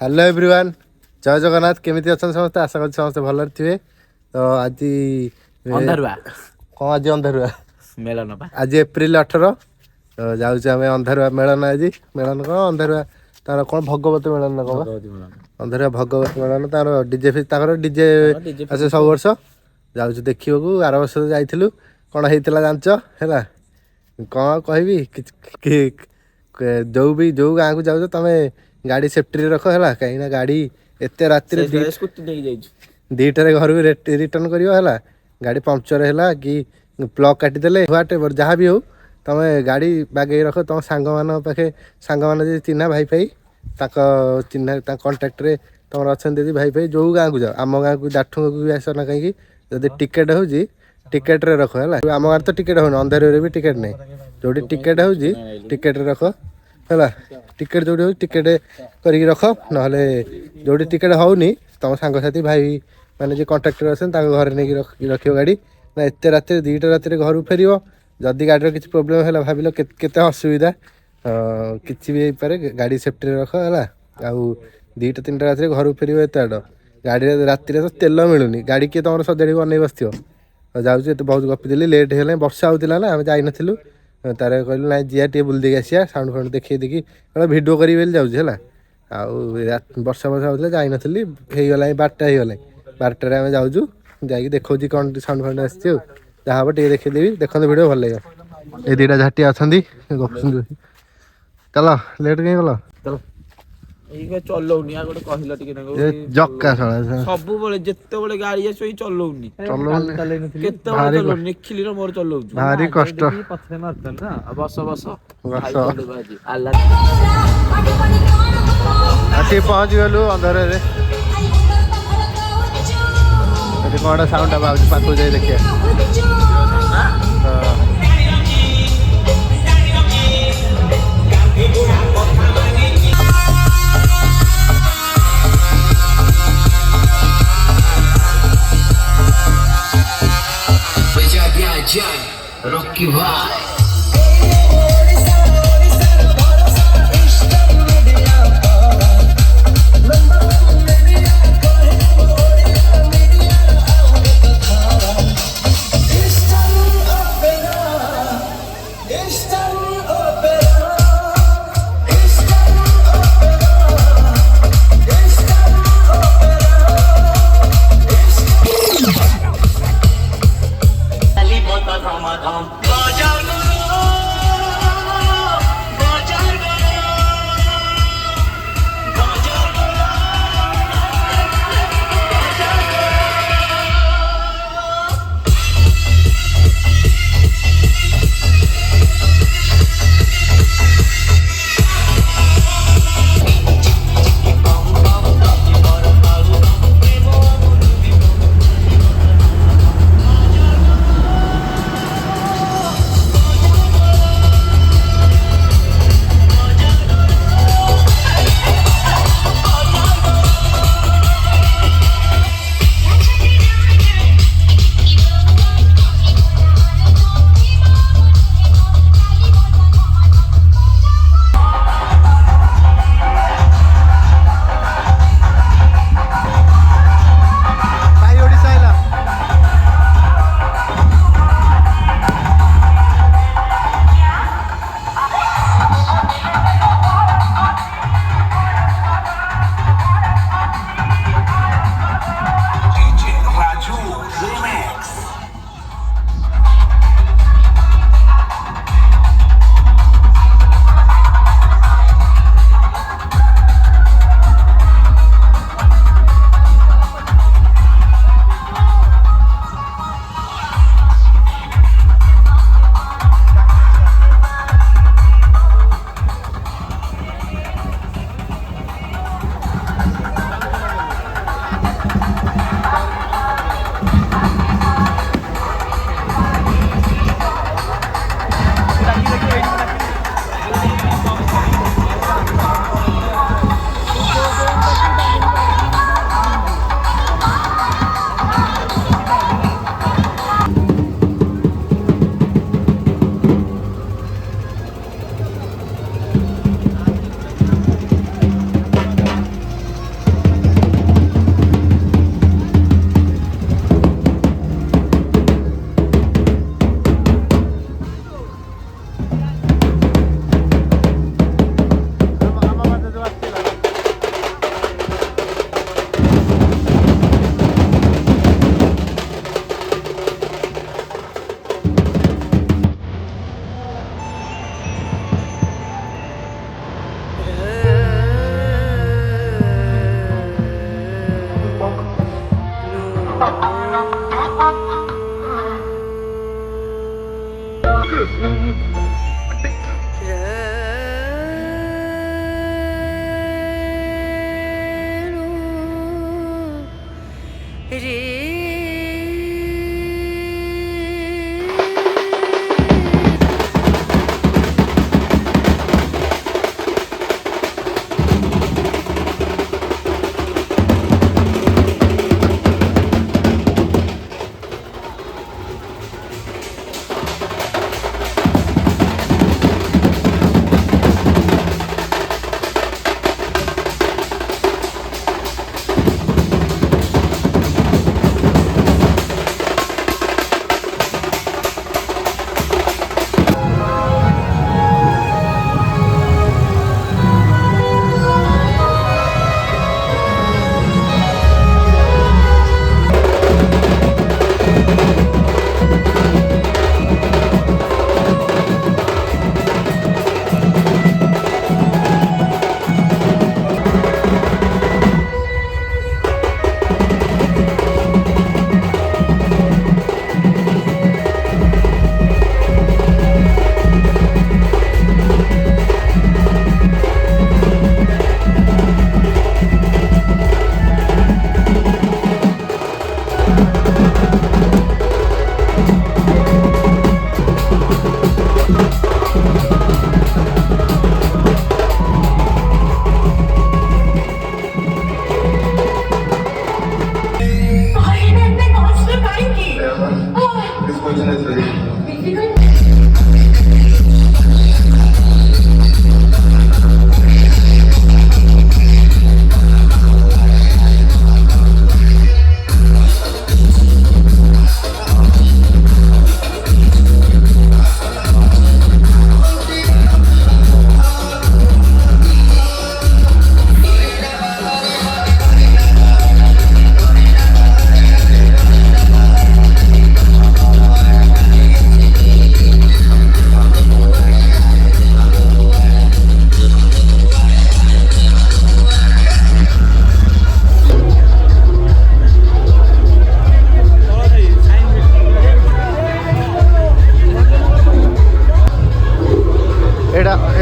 Hello everyone जय जगन्नाथ केमिति अच्छा समस्ते आशा कर समस्ते भल थे तो आज अंधारुआ कौन आज अंधारुआ मेलन आज एप्रिल 18 तो जाऊँ अंधारुआ मेलन आज मेलन कौन अंधारुआ तार कौन भगवत मेलन ना कौन अंधारुआ भगवत मेलन तार डीजे डीजे आसे सब वर्ष जाऊँ देखा आर वर्ष जाइलु कौन होता जानच है कौन कह जो भी जो गाँव को जाऊ तुम गाड़ी सेफ्टी रख है कहीं गाड़ी एत राति दीटार घर को रिटर्न कर गाड़ी पंक्चर है कि प्लग काटिदेले व्हाटे जहाँ भी हो तुम गाड़ी बागे रख तुम सांग मान पाखे सांग मान चिन्हा भाई फाई चिन्हा कंटाक्ट तुम अच्छा भाई फाई जो गाँव को जाओ आम गाँव को दाठुंग को भी आसना कहीं जब टिकेट हो टिकेट रख है आम गाँव तो टिकेट हो अंधारे भी टिकेट नहीं जो टिकेट हो टिकेट रख है टिकेट जो टिकेट कर रख ना जो टिकेट होनी तुम सांगसाथी भाई मैंने जो कंट्राक्टर अच्छे घर नहीं रख गाड़ी ना एत रात दुईटा रात घर फेर जदि गाड़ी किसी प्रोब्लेम है भाविल केते असुविधा किसी भी पारे गाड़ी सेफ्टी रख है आउ दुईटा तीन रात घर फेर एत बाट गाड़ी राति तो तेल मिलूनी गाड़ी किए तुम सजाड़ी अनै बस जाऊँ बहुत गपीदेली लेट है वर्षा होता ना आम जाइनु तार कहलु ना जिया टे बुल देकी आसिया साउंड फाउंड देखी देखी भिडियो करी जाऊँगी है आउ वर्षा वर्षा होता जाइनी होगला 12टा होगला 12टार आम जाऊँ जाकि देखा कौन साउंड फाउंड आसी जहाँ हम टे देखीदेवी देखते भिडियो भल लगे ये दुईटा झाटिया अच्छा चल लेट कहीं गल चल चलौनी गोटे कहल जक्का सब जिते गाड़ी आस चलौनी निखिल मोर चलाऊ भारी कष्ट बस बस आसी पहुँच गलु अंधार कौन साउंड पाखु जाए देखिए Rocky vai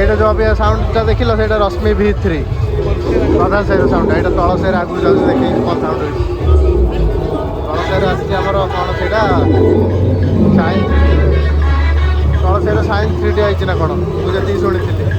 एटा जो अभी साउंडटा देख लो सेटा रश्मि V3 प्रधान साइर साउंड एटा तल साइर आगु जाउछ देखि कोन साउंड तल साइर आछि हमर कोन सेटा साइन तल साइर साइन 3D आइछि ना कोन मु जति सुनिथिली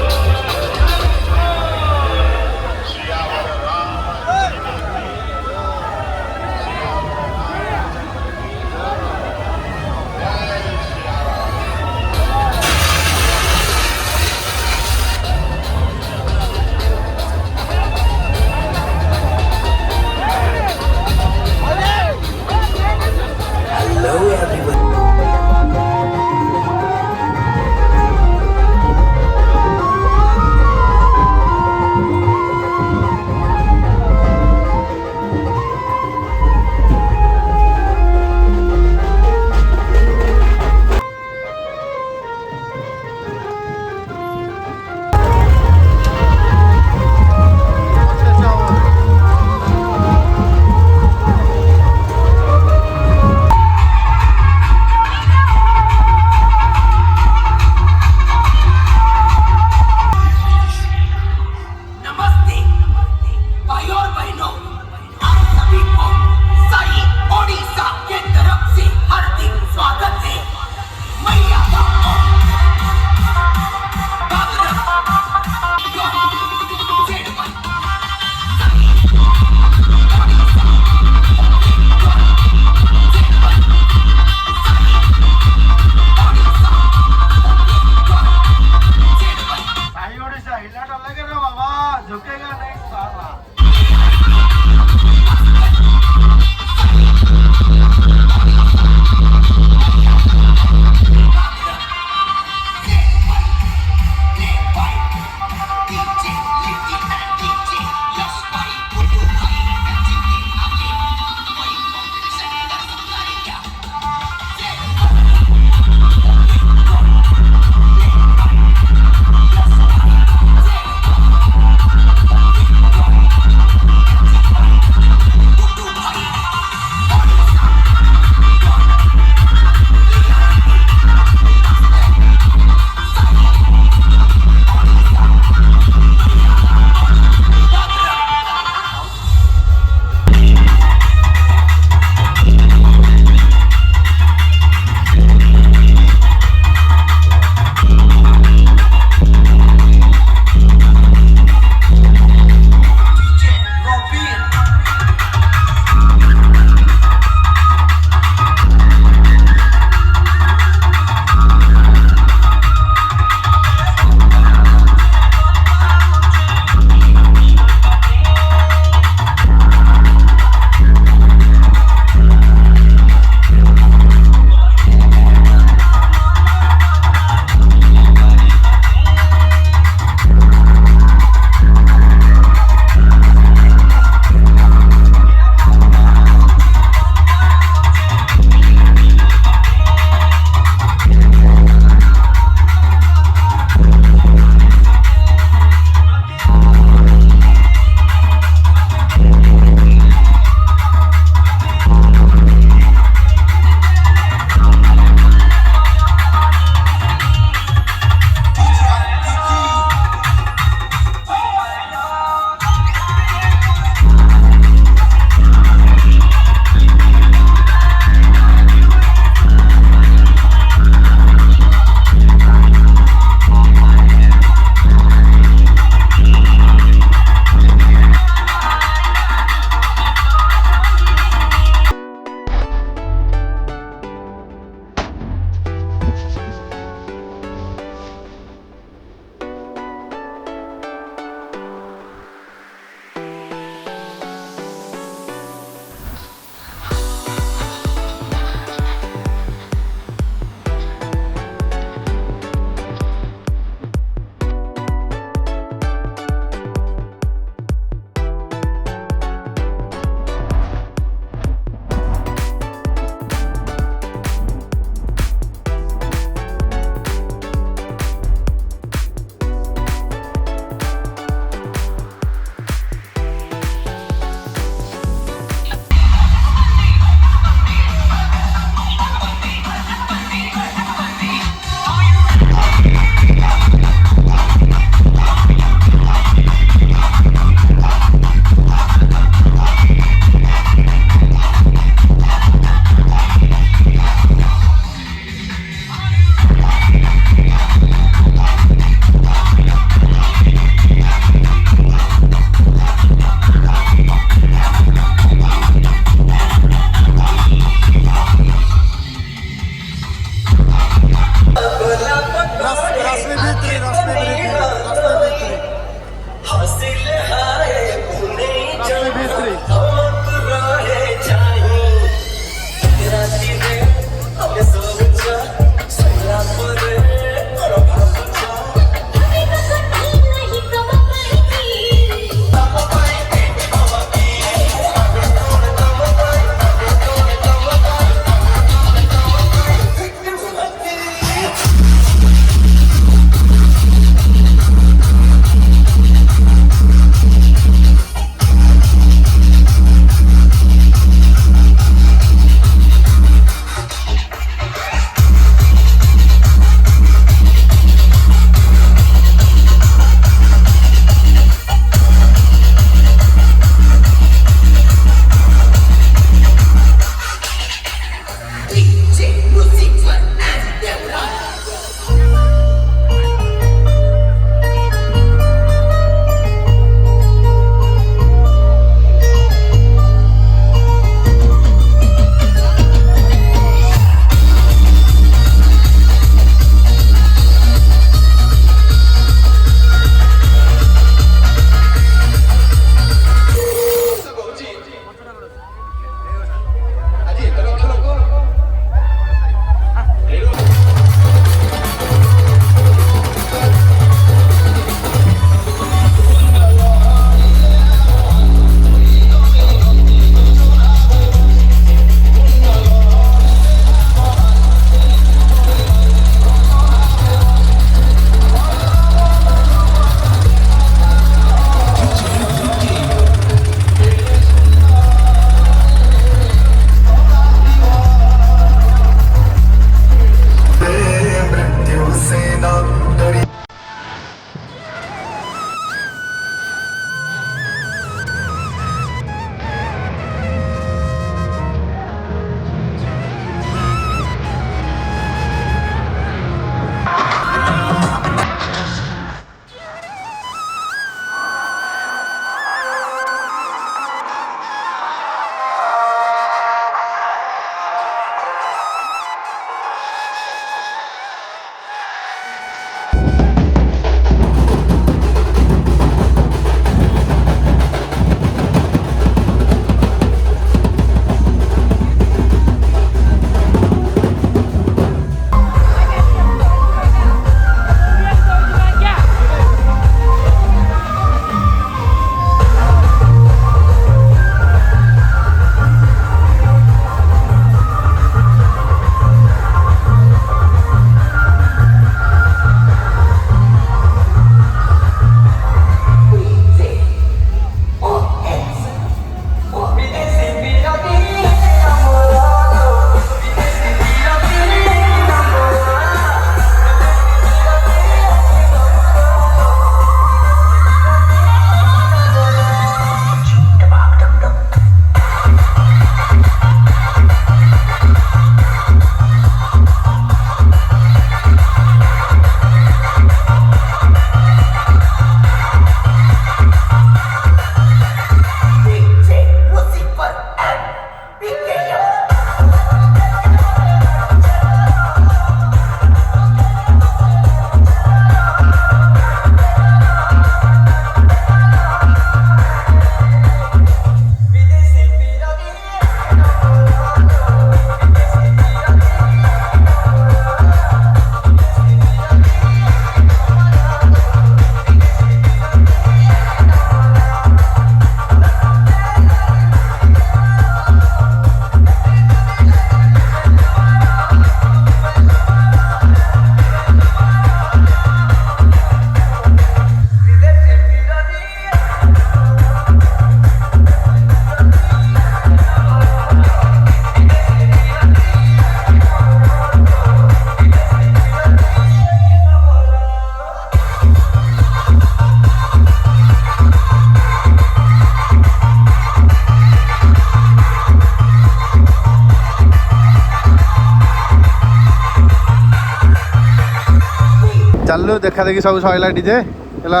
ଚାଲୁ ଦେଖା ଦେଖି ସବୁ ସଇଲା ଡିଜେ ହେଲା।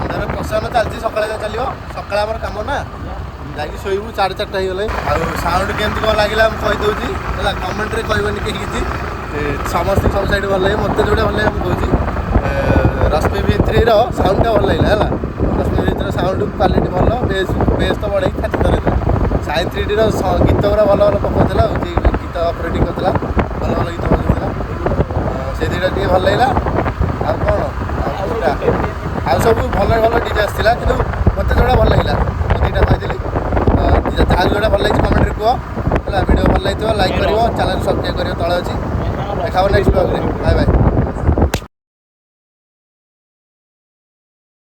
ଅନ୍ଧାର ପ୍ରସନ୍ନ ଚାଲିଛି ସକାଳେ ଚାଲିବ ସକାଳେ ଆମର କାମ ନା ଯାଇକି ଶୋଇବୁ 4:30 ହେଇଗଲେ। ଆଉ ସାଉଣ୍ଡ କେମିତି କ'ଣ ଲାଗିଲା ମୁଁ କହିଦେଉଛି ହେଲା କମେଣ୍ଟରେ କହିବନି କେହି କିଛି ସମସ୍ତେ ସବୁ ସାଇଡ଼୍ ଭଲ ଲାଗେ ମୋତେ ଯେଉଁଟା ଭଲ ଲାଗେ ମୁଁ କହୁଛି। ରଶ୍ମି V3ର ସାଉଣ୍ଡଟା ଭଲ ଲାଗିଲା ହେଲା ରଶ୍ମି V3ର ସାଉଣ୍ଡ କ୍ୱାଲିଟି ଭଲ ବେସ୍ ତ ବଢ଼େଇକି ଖାତି ଧରେଇଥିଲା। ସାଇ 3Dର ଗୀତ ଗୁଡ଼ା ଭଲ ଭଲ ପକାଉଥିଲା ହଉଛି ଗୀତ ଅପରେଟିଂ କରୁଥିଲା ଭଲ ଭଲ ଗୀତ ବଜାଉଥିଲା ସେ ଦୁଇଟା ଟିକେ ଭଲ ଲାଗିଲା। ଆଉ କ'ଣ ଆଉ ସବୁ ଭଲ ଭଲ ଡିଜେ ଆସିଥିଲା କିନ୍ତୁ ମୋତେ ଯେଉଁଟା ଭଲ ଲାଗିଲା ମୁଁ ଦୁଇଟା କହିଥିଲି। ଯାହାକୁ ଯେଉଁଟା ଭଲ ଲାଗିଛି କମେଣ୍ଟରେ କୁହ ହେଲା ଭିଡ଼ିଓ ଭଲ ଲାଗିଥିବ ଲାଇକ୍ କରିବ ଚ୍ୟାନେଲ୍ ସବସ୍କ୍ରାଇବ୍ କରିବ ତଳେ ଅଛି ଦେଖାବ ନେକ୍ସଟ ବ୍ଲଗ୍ରେ ବାଏ ବାଏ।